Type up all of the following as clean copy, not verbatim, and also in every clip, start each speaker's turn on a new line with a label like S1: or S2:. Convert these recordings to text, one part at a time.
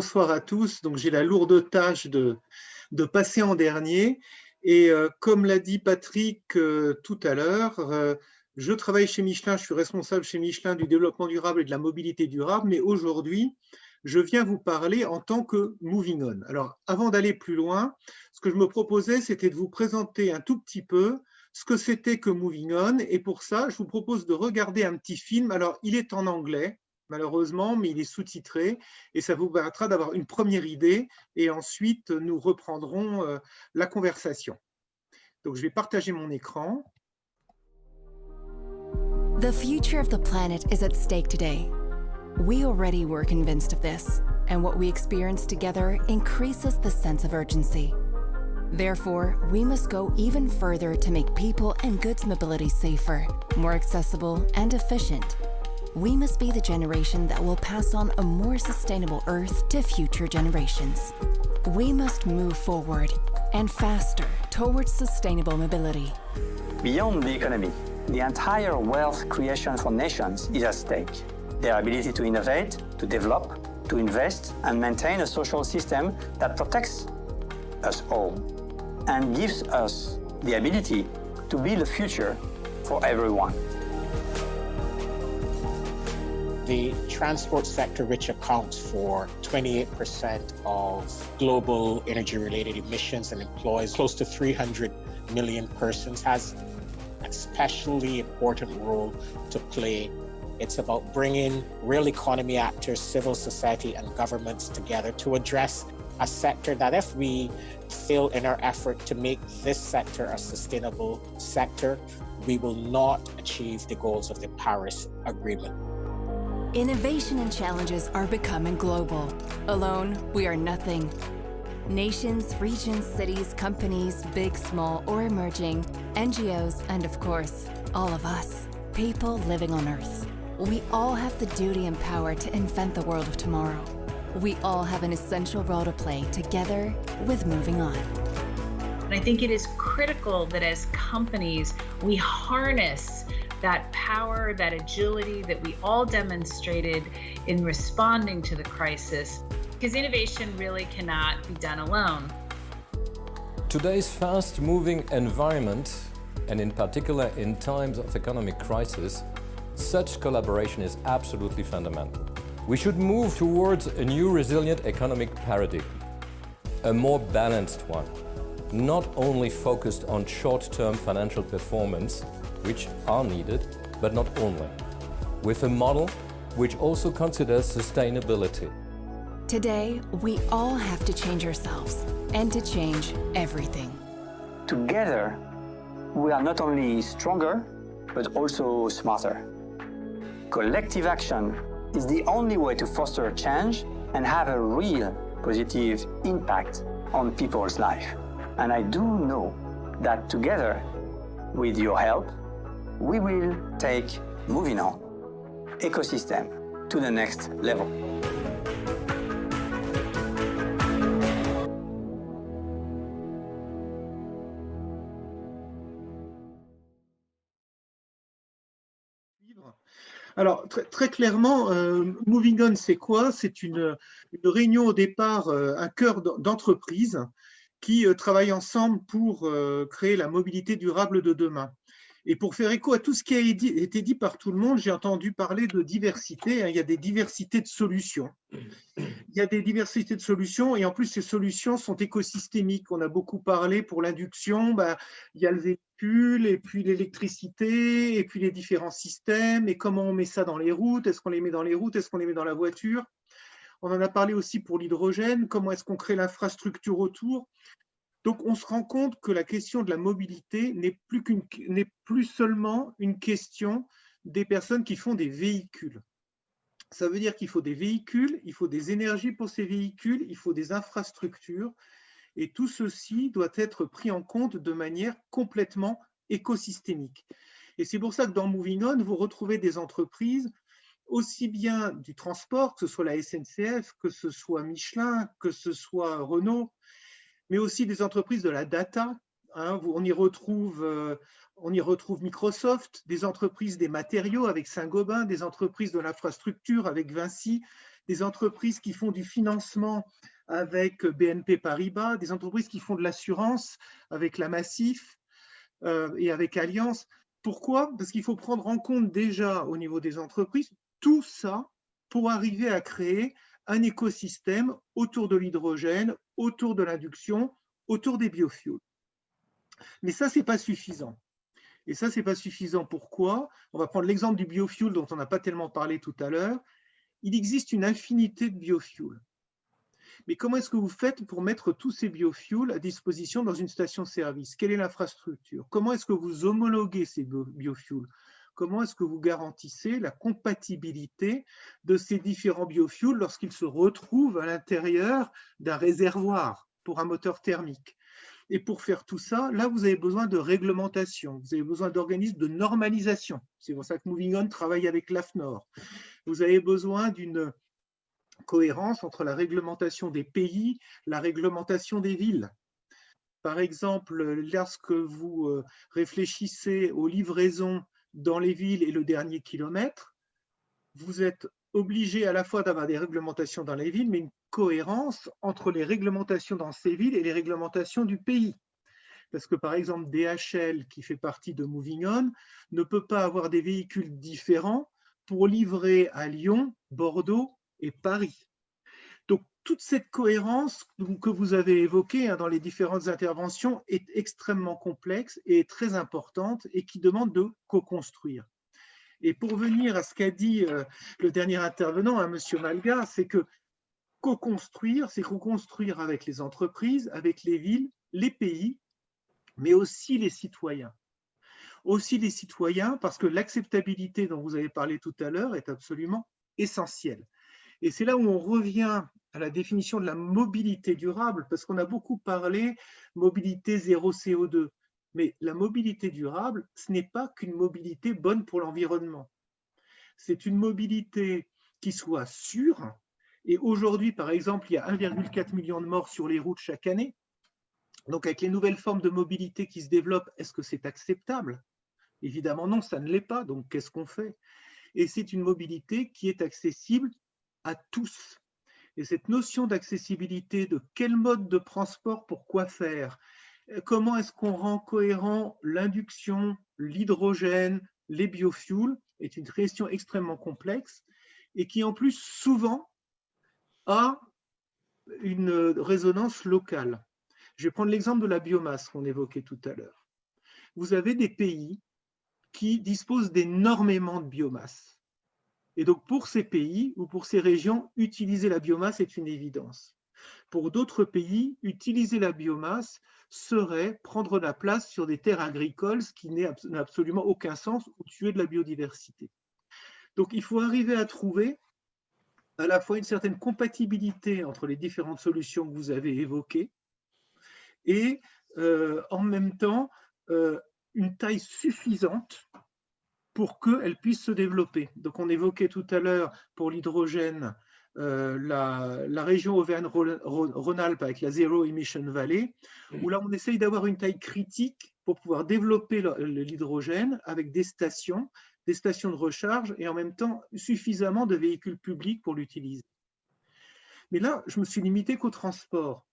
S1: bonsoir à tous. Donc, j'ai la lourde tâche de passer en dernier. Et comme l'a dit Patrick tout à l'heure, je travaille chez Michelin, je suis responsable chez Michelin du développement durable et de la mobilité durable. Mais aujourd'hui, je viens vous parler en tant que Moving On. Alors, avant d'aller plus loin, ce que je me proposais, c'était de vous présenter un tout petit peu ce que c'était que Moving On. Et pour ça, je vous propose de regarder un petit film. Alors, il est en anglais, malheureusement, mais il est sous-titré et ça vous permettra d'avoir une première idée et ensuite nous reprendrons la conversation. Donc je vais partager mon écran.
S2: The future of the planet is at stake today. We already were convinced of this, and what we experience together increases the sense of urgency. Therefore, we must go even further to make people and goods mobility safer, more accessible, and efficient. We must be the generation that will pass on a more sustainable Earth to future generations. We must move forward and faster towards sustainable mobility.
S3: Beyond the economy, the entire wealth creation for nations is at stake. Their ability to innovate, to develop, to invest, and maintain a social system that protects us all and gives us the ability to build a future for everyone.
S4: The transport sector, which accounts for 28% of global energy-related emissions and employs close to 300 million persons, has an especially important role to play. It's about bringing real economy actors, civil society, and governments together to address a sector that, if we fail in our effort to make this sector a sustainable sector, we will not achieve the goals of the Paris Agreement.
S2: Innovation and challenges are becoming global. Alone, we are nothing. Nations, regions, cities, companies, big, small, or emerging, NGOs, and of course, all of us, people living on Earth. We all have the duty and power to invent the world of tomorrow. We all have an essential role to play together with Moving On.
S5: And I think it is critical that as companies, we harness that power, that agility that we all demonstrated in responding to the crisis, because innovation really cannot be done alone.
S6: Today's fast-moving environment, and in particular in times of economic crisis, such collaboration is absolutely fundamental. We should move towards a new resilient economic paradigm, a more balanced one, not only focused on short-term financial performance, which are needed, but not only, with a model which also considers sustainability.
S2: Today, we all have to change ourselves and to change everything.
S3: Together, we are not only stronger, but also smarter. Collective action is the only way to foster change and have a real positive impact on people's life. And I do know that together, with your help, we will take Moving On ecosystem to the next level.
S1: Alors, très clairement, Moving On, c'est quoi? C'est une réunion au départ, un cœur d'entreprise qui travaillent ensemble pour créer la mobilité durable de demain. Et pour faire écho à tout ce qui a été dit par tout le monde, j'ai entendu parler de diversité. Il y a des diversités de solutions. Il y a des diversités de solutions et en plus, ces solutions sont écosystémiques. On a beaucoup parlé pour l'induction, il y a le véhicule et puis l'électricité et puis les différents systèmes et comment on met ça dans les routes. Est-ce qu'on les met dans les routes? Est-ce qu'on les met dans la voiture? On en a parlé aussi pour l'hydrogène. Comment est-ce qu'on crée l'infrastructure autour? Donc, on se rend compte que la question de la mobilité n'est plus seulement une question des personnes qui font des véhicules. Ça veut dire qu'il faut des véhicules, il faut des énergies pour ces véhicules, il faut des infrastructures, et tout ceci doit être pris en compte de manière complètement écosystémique. Et c'est pour ça que dans Moving On, vous retrouvez des entreprises aussi bien du transport, que ce soit la SNCF, que ce soit Michelin, que ce soit Renault, mais aussi des entreprises de la data. On y retrouve Microsoft, des entreprises des matériaux avec Saint-Gobain, des entreprises de l'infrastructure avec Vinci, des entreprises qui font du financement avec BNP Paribas, des entreprises qui font de l'assurance avec la Massif et avec Allianz. Pourquoi? Parce qu'il faut prendre en compte déjà au niveau des entreprises tout ça pour arriver à créer un écosystème autour de l'hydrogène, autour de l'induction, autour des biofuels. Mais ça, ce n'est pas suffisant. Et ça, ce n'est pas suffisant. Pourquoi? On va prendre l'exemple du biofuel dont on n'a pas tellement parlé tout à l'heure. Il existe une infinité de biofuels. Mais comment est-ce que vous faites pour mettre tous ces biofuels à disposition dans une station-service? Quelle est l'infrastructure? Comment est-ce que vous homologuez ces biofuels? Comment est-ce que vous garantissez la compatibilité de ces différents biofuels lorsqu'ils se retrouvent à l'intérieur d'un réservoir pour un moteur thermique? Et pour faire tout ça, là, vous avez besoin de réglementation, vous avez besoin d'organismes de normalisation. C'est pour ça que Moving On travaille avec l'AFNOR. Vous avez besoin d'une cohérence entre la réglementation des pays, la réglementation des villes. Par exemple, lorsque vous réfléchissez aux livraisons dans les villes et le dernier kilomètre, vous êtes obligé à la fois d'avoir des réglementations dans les villes, mais une cohérence entre les réglementations dans ces villes et les réglementations du pays. Parce que par exemple, DHL, qui fait partie de Moving On, ne peut pas avoir des véhicules différents pour livrer à Lyon, Bordeaux et Paris. Donc, toute cette cohérence que vous avez évoquée dans les différentes interventions est extrêmement complexe et très importante et qui demande de co-construire. Et pour venir à ce qu'a dit le dernier intervenant, M. Malga, c'est que co-construire, c'est co-construire avec les entreprises, avec les villes, les pays, mais aussi les citoyens. Aussi les citoyens, parce que l'acceptabilité dont vous avez parlé tout à l'heure est absolument essentielle. Et c'est là où on revient à la définition de la mobilité durable, parce qu'on a beaucoup parlé mobilité zéro CO2. Mais la mobilité durable, ce n'est pas qu'une mobilité bonne pour l'environnement. C'est une mobilité qui soit sûre. Et aujourd'hui, par exemple, il y a 1,4 million de morts sur les routes chaque année. Donc, avec les nouvelles formes de mobilité qui se développent, est-ce que c'est acceptable? Évidemment non, ça ne l'est pas. Donc, qu'est-ce qu'on fait? Et c'est une mobilité qui est accessible à tous. Et cette notion d'accessibilité, de quel mode de transport pour quoi faire? Comment est-ce qu'on rend cohérent l'induction, l'hydrogène, les biofuels est une question extrêmement complexe et qui en plus souvent a une résonance locale. Je vais prendre l'exemple de la biomasse qu'on évoquait tout à l'heure. Vous avez des pays qui disposent d'énormément de biomasse. Et donc pour ces pays ou pour ces régions, utiliser la biomasse est une évidence. Pour d'autres pays, utiliser la biomasse serait prendre la place sur des terres agricoles, ce qui n'a absolument aucun sens, ou tuer de la biodiversité. Donc il faut arriver à trouver à la fois une certaine compatibilité entre les différentes solutions que vous avez évoquées et en même temps une taille suffisante pour qu'elles puissent se développer. Donc on évoquait tout à l'heure pour l'hydrogène la région Auvergne-Rhône-Alpes avec la Zero Emission Valley, où là on essaye d'avoir une taille critique pour pouvoir développer l'hydrogène avec des stations de recharge et en même temps suffisamment de véhicules publics pour l'utiliser. Mais là, je me suis limité qu'au transport.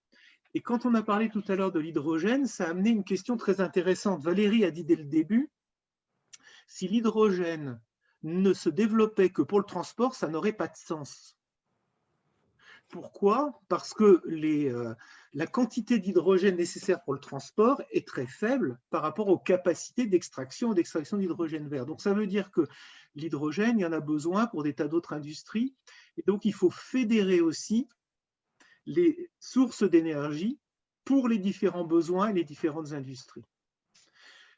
S1: Et quand on a parlé tout à l'heure de l'hydrogène, ça a amené une question très intéressante. Valérie a dit dès le début, si l'hydrogène ne se développait que pour le transport, ça n'aurait pas de sens. Pourquoi? Parce que la quantité d'hydrogène nécessaire pour le transport est très faible par rapport aux capacités d'extraction d'hydrogène vert. Donc ça veut dire que l'hydrogène, il y en a besoin pour des tas d'autres industries. Et donc il faut fédérer aussi les sources d'énergie pour les différents besoins et les différentes industries.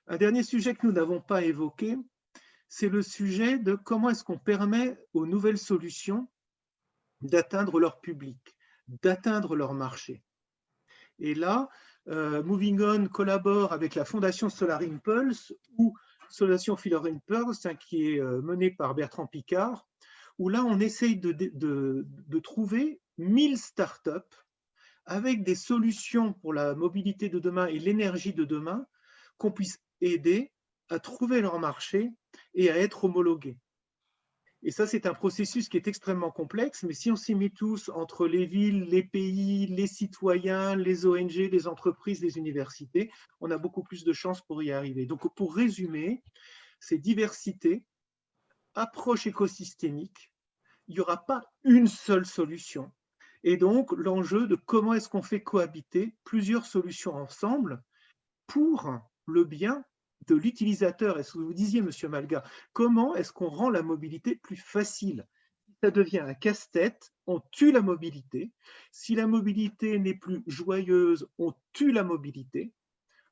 S1: Un dernier sujet que nous n'avons pas évoqué, c'est le sujet de comment est-ce qu'on permet aux nouvelles solutions d'atteindre leur public, d'atteindre leur marché. Et là, Moving On collabore avec la Fondation Solar Impulse ou Solution Solar Impulse, qui est menée par Bertrand Piccard, où là, on essaye de trouver 1000 startups avec des solutions pour la mobilité de demain et l'énergie de demain qu'on puisse aider à trouver leur marché et à être homologués. Et ça, c'est un processus qui est extrêmement complexe, mais si on s'y met tous entre les villes, les pays, les citoyens, les ONG, les entreprises, les universités, on a beaucoup plus de chances pour y arriver. Donc, pour résumer, c'est diversité, approche écosystémique, il n'y aura pas une seule solution. Et donc, l'enjeu de comment est-ce qu'on fait cohabiter plusieurs solutions ensemble pour le bien de l'utilisateur. Est-ce que vous disiez, Monsieur Malga, comment est-ce qu'on rend la mobilité plus facile? Si ça devient un casse-tête, on tue la mobilité. Si la mobilité n'est plus joyeuse, on tue la mobilité.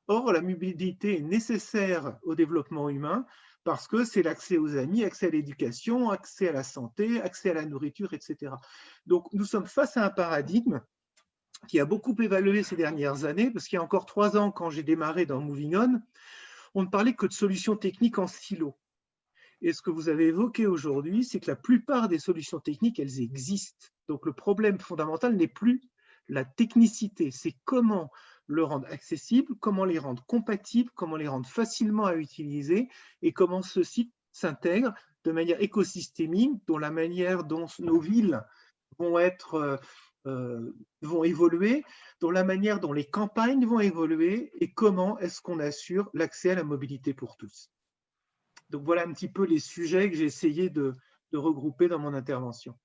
S1: Or, la mobilité est nécessaire au développement humain parce que c'est l'accès aux amis, accès à l'éducation, accès à la santé, accès à la nourriture, etc. Donc, nous sommes face à un paradigme qui a beaucoup évolué ces dernières années, parce qu'il y a encore 3 ans, quand j'ai démarré dans Moving On, on ne parlait que de solutions techniques en silo. Et ce que vous avez évoqué aujourd'hui, c'est que la plupart des solutions techniques, elles existent. Donc, le problème fondamental n'est plus la technicité, c'est comment le rendre accessible, comment les rendre compatibles, comment les rendre facilement à utiliser et comment ceci s'intègre de manière écosystémique, dont la manière dont nos villes vont évoluer, dont la manière dont les campagnes vont évoluer et comment est-ce qu'on assure l'accès à la mobilité pour tous. Donc voilà un petit peu les sujets que j'ai essayé de regrouper dans mon intervention.